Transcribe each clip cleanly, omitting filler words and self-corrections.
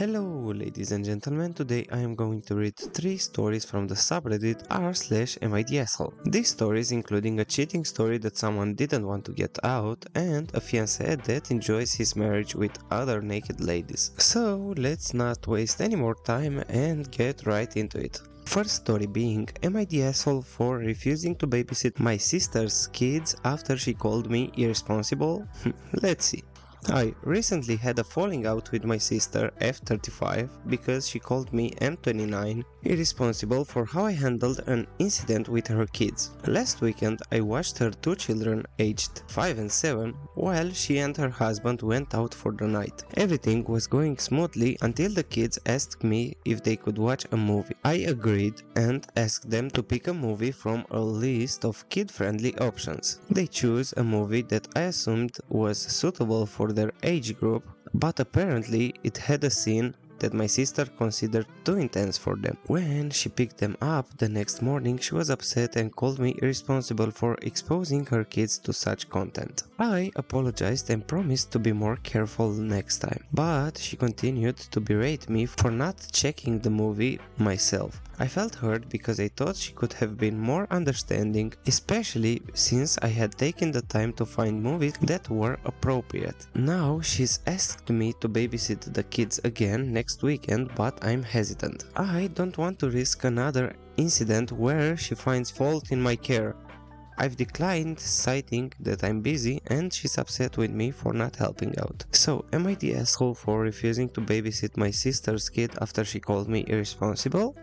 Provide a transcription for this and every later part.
Hello ladies and gentlemen, today I am going to read 3 stories from the subreddit r/midsl. These stories including a cheating story that someone didn't want to get out and a fiancé that enjoys his marriage with other naked ladies. So let's not waste any more time and get right into it. First story being, am I the asshole for refusing to babysit my sister's kids after she called me irresponsible? Let's see. I recently had a falling out with my sister F35 because she called me M29 irresponsible for how I handled an incident with her kids. Last weekend I watched her two children aged 5 and 7 while she and her husband went out for the night. Everything was going smoothly until the kids asked me if they could watch a movie. I agreed and asked them to pick a movie from a list of kid-friendly options. They chose a movie that I assumed was suitable for their age group, but apparently it had a scene that my sister considered too intense for them. When she picked them up the next morning, she was upset and called me irresponsible for exposing her kids to such content. I apologized and promised to be more careful next time, but she continued to berate me for not checking the movie myself. I felt hurt because I thought she could have been more understanding, especially since I had taken the time to find movies that were appropriate. Now she's asked me to babysit the kids again next weekend, but I'm hesitant. I don't want to risk another incident where she finds fault in my care. I've declined, citing that I'm busy and she's upset with me for not helping out. So, am I the asshole for refusing to babysit my sister's kid after she called me irresponsible?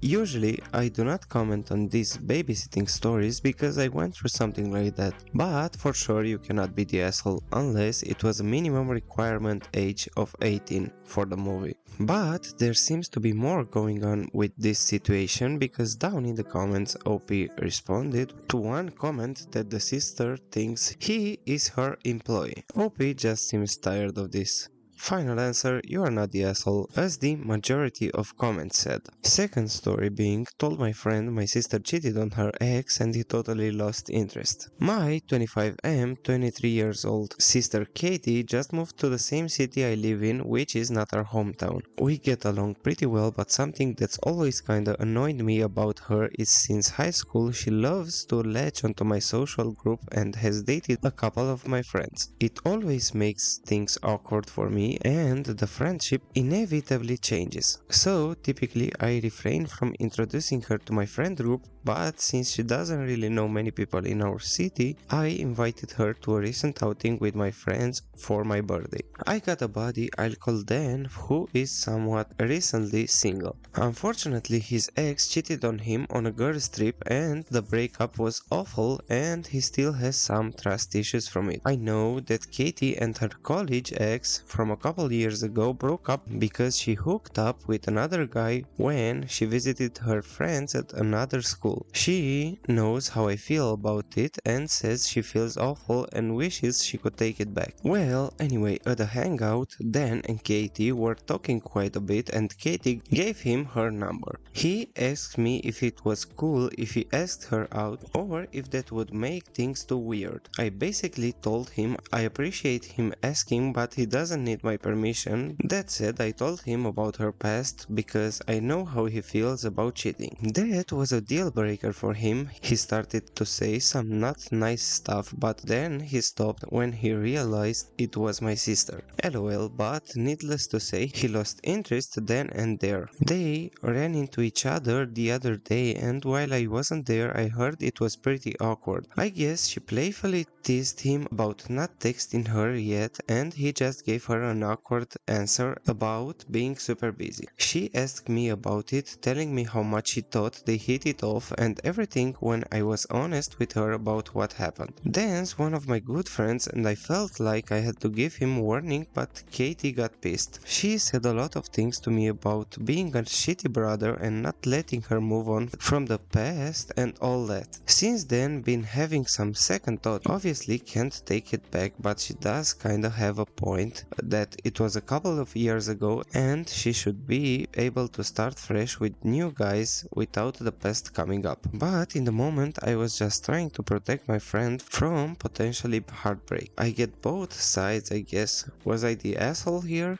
Usually, I do not comment on these babysitting stories because I went through something like that, but for sure you cannot be the asshole unless it was a minimum requirement age of 18 for the movie. But there seems to be more going on with this situation because down in the comments OP responded to one comment that the sister thinks he is her employee. OP just seems tired of this. Final answer, you are not the asshole, as the majority of comments said. Second story being, told my friend my sister cheated on her ex and he totally lost interest. My 25M, 23 years old sister Katie just moved to the same city I live in, which is not our hometown. We get along pretty well, but something that's always kinda annoyed me about her is since high school she loves to latch onto my social group and has dated a couple of my friends. It always makes things awkward for me and the friendship inevitably changes. So typically I refrain from introducing her to my friend group, but since she doesn't really know many people in our city, I invited her to a recent outing with my friends for my birthday. I got a buddy I'll call Dan who is somewhat recently single. Unfortunately, his ex cheated on him on a girls trip and the breakup was awful and he still has some trust issues from it. I know that Katie and her college ex from a couple years ago broke up because she hooked up with another guy when she visited her friends at another school. She knows how I feel about it and says she feels awful and wishes she could take it back. Well, anyway, at the hangout, Dan and Katie were talking quite a bit and Katie gave him her number. He asked me if it was cool if he asked her out or if that would make things too weird. I basically told him I appreciate him asking, but he doesn't need my permission. That said, I told him about her past because I know how he feels about cheating. That was a deal breaker for him. He started to say some not nice stuff, but then he stopped when he realized it was my sister. LOL, but needless to say, he lost interest then and there. They ran into each other the other day and while I wasn't there, I heard it was pretty awkward. I guess she playfully teased him about not texting her yet and he just gave her an awkward answer about being super busy. She asked me about it, telling me how much she thought they hit it off and everything when I was honest with her about what happened. Dan's one of my good friends and I felt like I had to give him warning, but Katie got pissed. She said a lot of things to me about being a shitty brother and not letting her move on from the past and all that. Since then, been having some second thought. Obviously can't take it back, but she does kinda have a point that that it was a couple of years ago and she should be able to start fresh with new guys without the past coming up. But in the moment I was just trying to protect my friend from potentially heartbreak. I get both sides, I guess. Was I the asshole here?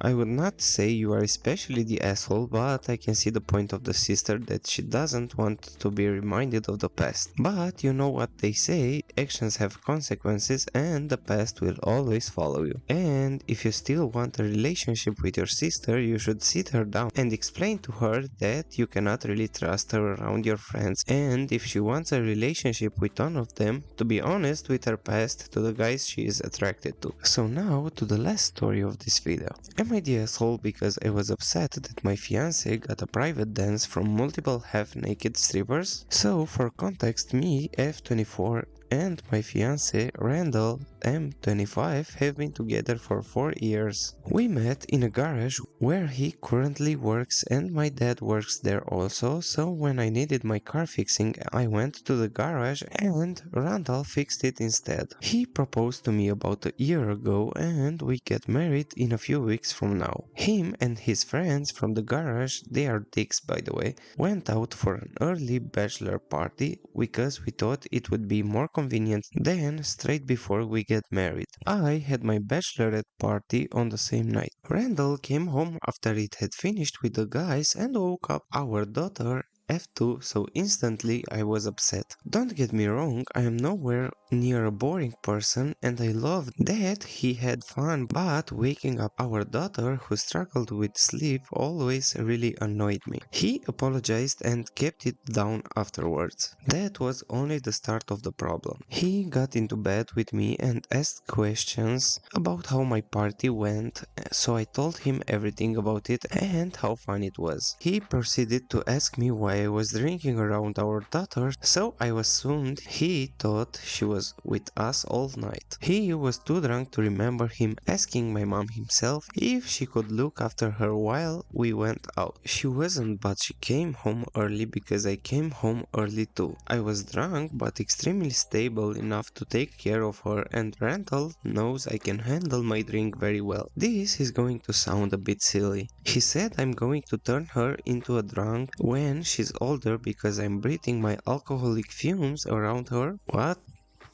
I would not say you are especially the asshole, but I can see the point of the sister that she doesn't want to be reminded of the past. But you know what they say, actions have consequences and the past will always follow you. And if you still want a relationship with your sister, you should sit her down and explain to her that you cannot really trust her around your friends, and if she wants a relationship with one of them, to be honest with her past to the guys she is attracted to. So now to the last story of this video. Am I the asshole because I was upset that my fiance got a private dance from multiple half-naked strippers? So for context, me, F24, and my fiance, Randall, M25, have been together for 4 years. We met in a garage where he currently works and my dad works there also, so when I needed my car fixing I went to the garage and Randall fixed it instead. He proposed to me about a year ago and we get married in a few weeks from now. Him and his friends from the garage, they are dicks by the way, went out for an early bachelor party because we thought it would be more convenient than straight before we get married. I had my bachelorette party on the same night. Randall came home after it had finished with the guys and woke up our daughter F2, so instantly I was upset. Don't get me wrong, I am nowhere near a boring person and I loved that he had fun, but waking up our daughter who struggled with sleep always really annoyed me. He apologized and kept it down afterwards. That was only the start of the problem. He got into bed with me and asked questions about how my party went, so I told him everything about it and how fun it was. He proceeded to ask me why I was drinking around our daughter, so I assumed he thought she was with us all night. He was too drunk to remember him asking my mom himself if she could look after her while we went out. She wasn't, but she came home early because I came home early too. I was drunk but extremely stable enough to take care of her, and Randall knows I can handle my drink very well. This is going to sound a bit silly. He said I'm going to turn her into a drunk when she's older because I'm breathing my alcoholic fumes around her. What?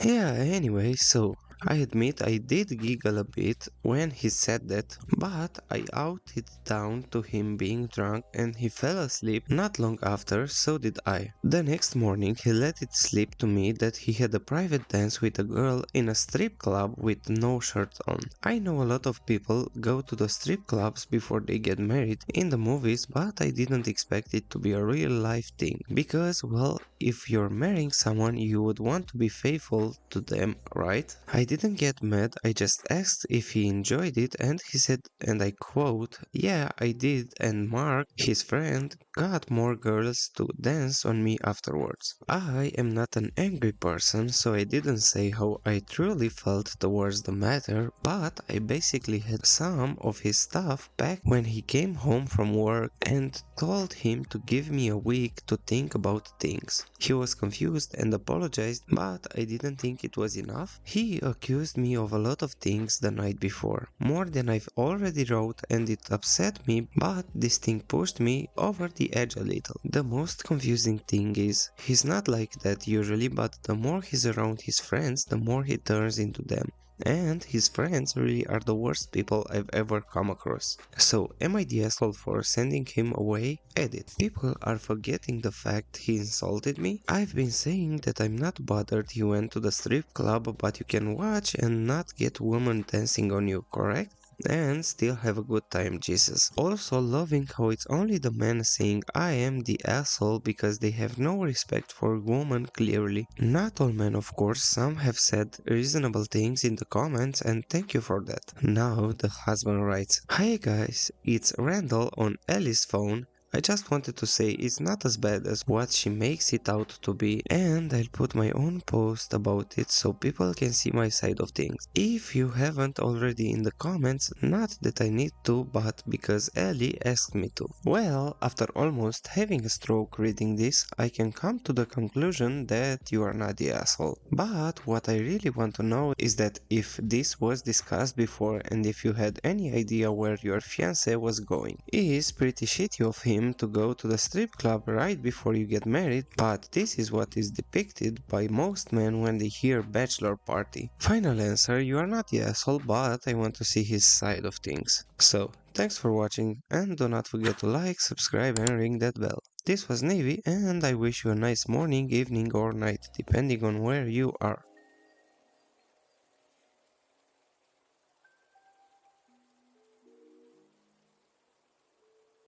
Yeah, anyway, so I admit I did giggle a bit when he said that, but I outed down to him being drunk and he fell asleep not long after, so did I. The next morning he let it slip to me that he had a private dance with a girl in a strip club with no shirt on. I know a lot of people go to the strip clubs before they get married in the movies, but I didn't expect it to be a real life thing, because well, if you're marrying someone you would want to be faithful to them, right? I didn't get mad, I just asked if he enjoyed it and he said, and I quote, "Yeah, I did," and Mark, his friend, got more girls to dance on me afterwards. I am not an angry person, so I didn't say how I truly felt towards the matter, but I basically had some of his stuff back when he came home from work and told him to give me a week to think about things. He was confused and apologized, but I didn't think it was enough. He accused me of a lot of things the night before, more than I've already wrote, and it upset me, but this thing pushed me over the edge a little. The most confusing thing is, he's not like that usually, but the more he's around his friends, the more he turns into them. And his friends really are the worst people I've ever come across. So am I the asshole for sending him away? Edit. People are forgetting the fact he insulted me. I've been saying that I'm not bothered he went to the strip club, but you can watch and not get women dancing on you, correct? And still have a good time, Jesus. Also loving how it's only the men saying I am the asshole because they have no respect for women clearly. Not all men of course, some have said reasonable things in the comments and thank you for that. Now the husband writes, "Hi guys, it's Randall on Ellie's phone. I just wanted to say it's not as bad as what she makes it out to be, and I'll put my own post about it so people can see my side of things. If you haven't already in the comments, not that I need to, but because Ellie asked me to. Well, after almost having a stroke reading this, I can come to the conclusion that you are not the asshole. But what I really want to know is that if this was discussed before and if you had any idea where your fiancé was going. It is pretty shitty of him to go to the strip club right before you get married, but this is what is depicted by most men when they hear bachelor party. Final answer, you are not the asshole, but I want to see his side of things. So, thanks for watching and do not forget to like, subscribe and ring that bell. This was Navy and I wish you a nice morning, evening or night depending on where you are.